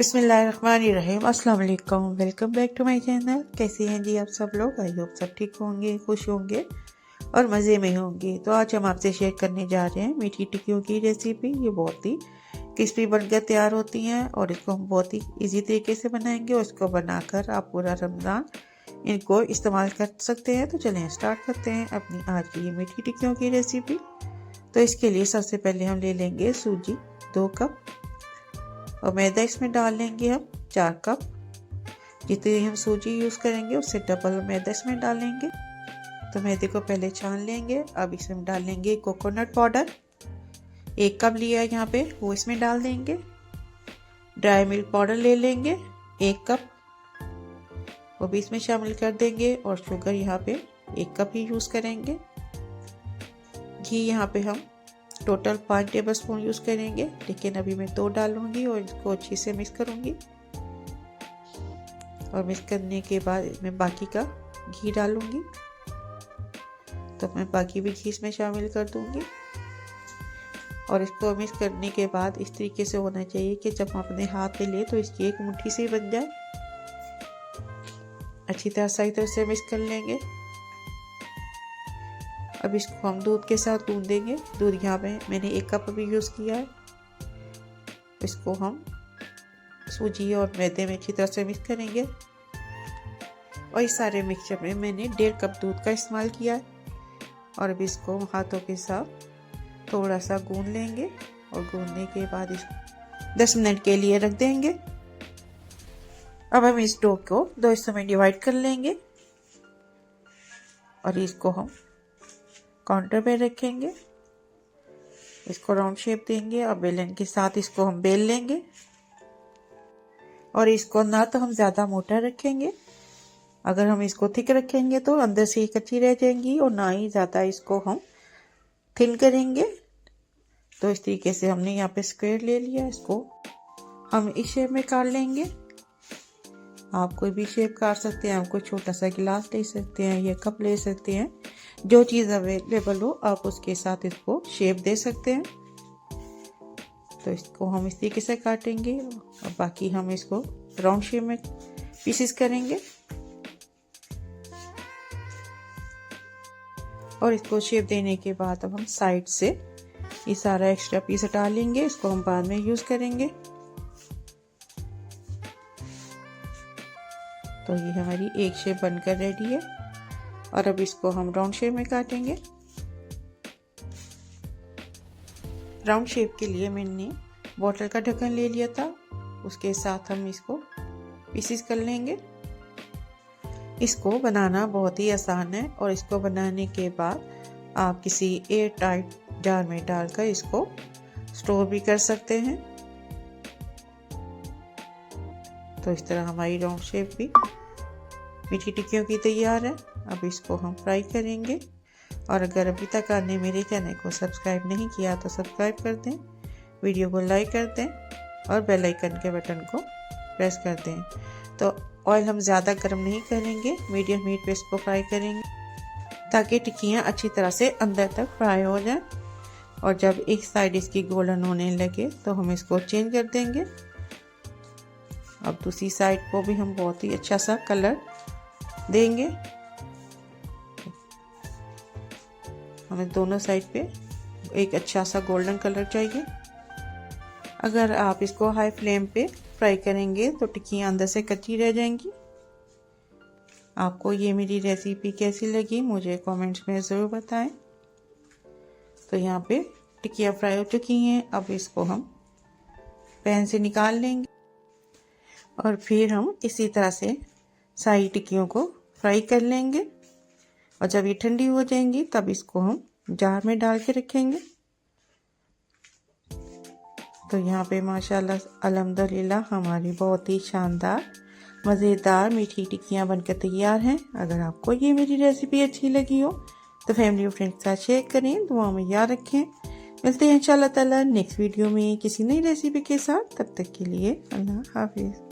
बिस्मिल्लाहिर्रहमानिर्रहीम। अस्सलाम वालेकुम, welcome back to my channel. कैसे हैं जी आप सब लोग? आई होप सब ठीक होंगे, खुश होंगे और मज़े में होंगे। तो आज हम आपसे शेयर करने जा रहे हैं मीठी टिक्कियों की रेसिपी। ये बहुत ही क्रिस्पी बनकर तैयार होती हैं और इसको हम बहुत ही इजी तरीके से बनाएंगे और इसको बनाकर आप पूरा रमज़ान इनको इस्तेमाल कर सकते हैं। तो चलें स्टार्ट करते हैं अपनी आज की ये मीठी टिक्कियों की रेसिपी। तो इसके लिए सबसे पहले हम ले लेंगे सूजी 2 कप और मैदा इसमें डाल लेंगे हम 4 कप। जितनी हम सूजी यूज़ करेंगे उससे डबल मैदा इसमें डालेंगे। तो मैदे को पहले छान लेंगे। अब इसमें डाल लेंगे कोकोनट पाउडर 1 कप लिया है यहाँ पे, वो इसमें डाल देंगे। ड्राई मिल्क पाउडर ले लेंगे 1 कप, वो भी इसमें शामिल कर देंगे। और शुगर यहाँ पे 1 कप ही यूज़ करेंगे। घी यहाँ पे हम टोटल 5 टेबल स्पून यूज़ करेंगे, लेकिन अभी मैं 2 डालूंगी और इसको अच्छे से मिक्स करूंगी। और मिक्स करने के बाद मैं बाकी का घी डालूंगी। तो मैं बाकी भी घी इसमें शामिल कर दूंगी। और इसको मिक्स करने के बाद इस तरीके से होना चाहिए कि जब हम अपने हाथ पे ले तो इसकी एक मुट्ठी से बन जाए। अच्छी तरह सही तरह से मिक्स कर लेंगे। अब इसको हम दूध के साथ गूंद देंगे। दूध यहाँ पे मैंने 1 कप अभी यूज़ किया है। इसको हम सूजी और मैदे में अच्छी तरह से मिक्स करेंगे। और इस सारे मिक्सचर में मैंने 1.5 कप दूध का इस्तेमाल किया है। और अब इसको हाथों के साथ थोड़ा सा गूंद लेंगे और गूंदने के बाद इसको 10 मिनट के लिए रख देंगे। अब हम इस डो को 2 हिस्सों में डिवाइड कर लेंगे और इसको हम काउंटर पे रखेंगे। इसको राउंड शेप देंगे और बेलन के साथ इसको हम बेल लेंगे। और इसको ना तो हम ज़्यादा मोटा रखेंगे, अगर हम इसको थिक रखेंगे तो अंदर से ही कच्ची रह जाएंगी, और ना ही ज़्यादा इसको हम थिन करेंगे। तो इस तरीके से हमने यहाँ पे स्क्वायर ले लिया। इसको हम इस शेप में काट लेंगे। आप कोई भी शेप काट सकते हैं। आप कोई छोटा सा गिलास ले सकते हैं या कप ले सकते हैं, जो चीज़ अवेलेबल हो आप उसके साथ इसको शेप दे सकते हैं। तो इसको हम इस तरीके से काटेंगे और बाकी हम इसको राउंड शेप में पीसेस करेंगे। और इसको शेप देने के बाद अब हम साइड से ये सारा एक्स्ट्रा पीस हटा लेंगे। इसको हम बाद में यूज़ करेंगे। तो ये हमारी एक शेप बनकर रेडी है। और अब इसको हम राउंड शेप में काटेंगे। राउंड शेप के लिए मैंने बॉटल का ढक्कन ले लिया था, उसके साथ हम इसको पीसेस कर लेंगे। इसको बनाना बहुत ही आसान है और इसको बनाने के बाद आप किसी एयर टाइट जार में डालकर इसको स्टोर भी कर सकते हैं। तो इस तरह हमारी राउंड शेप भी मीठी टिक्कियों की तैयार है। अब इसको हम फ्राई करेंगे। और अगर अभी तक आपने मेरे चैनल को सब्सक्राइब नहीं किया तो सब्सक्राइब कर दें, वीडियो को लाइक कर दें और बेल आइकन के बटन को प्रेस कर दें। तो ऑयल हम ज़्यादा गर्म नहीं करेंगे, मीडियम हीट पे इसको फ्राई करेंगे ताकि टिक्कियाँ अच्छी तरह से अंदर तक फ्राई हो जाए। और जब एक साइड इसकी गोल्डन होने लगे तो हम इसको चेंज कर देंगे। अब दूसरी साइड को भी हम बहुत ही अच्छा सा कलर देंगे। हमें दोनों साइड पे एक अच्छा सा गोल्डन कलर चाहिए। अगर आप इसको हाई फ्लेम पे फ्राई करेंगे तो टिक्कियाँ अंदर से कच्ची रह जाएंगी। आपको ये मेरी रेसिपी कैसी लगी मुझे कमेंट्स में ज़रूर बताएं। तो यहाँ पे टिक्कियाँ फ्राई हो चुकी हैं। अब इसको हम पैन से निकाल लेंगे और फिर हम इसी तरह से सारी टिक्कियों को फ्राई कर लेंगे। और जब ये ठंडी हो जाएंगी तब इसको हम जार में डाल के रखेंगे। तो यहाँ पे माशाल्लाह अल्हम्दुलिल्लाह हमारी बहुत ही शानदार मज़ेदार मीठी टिक्कियाँ बनकर तैयार हैं। अगर आपको ये मेरी रेसिपी अच्छी लगी हो तो फैमिली और फ्रेंड्स के साथ शेयर करें, दुआ में याद रखें। मिलते हैं इंशाल्लाह ताला नेक्स्ट वीडियो में किसी नई रेसिपी के साथ। तब तक के लिए अल्लाह हाफिज़।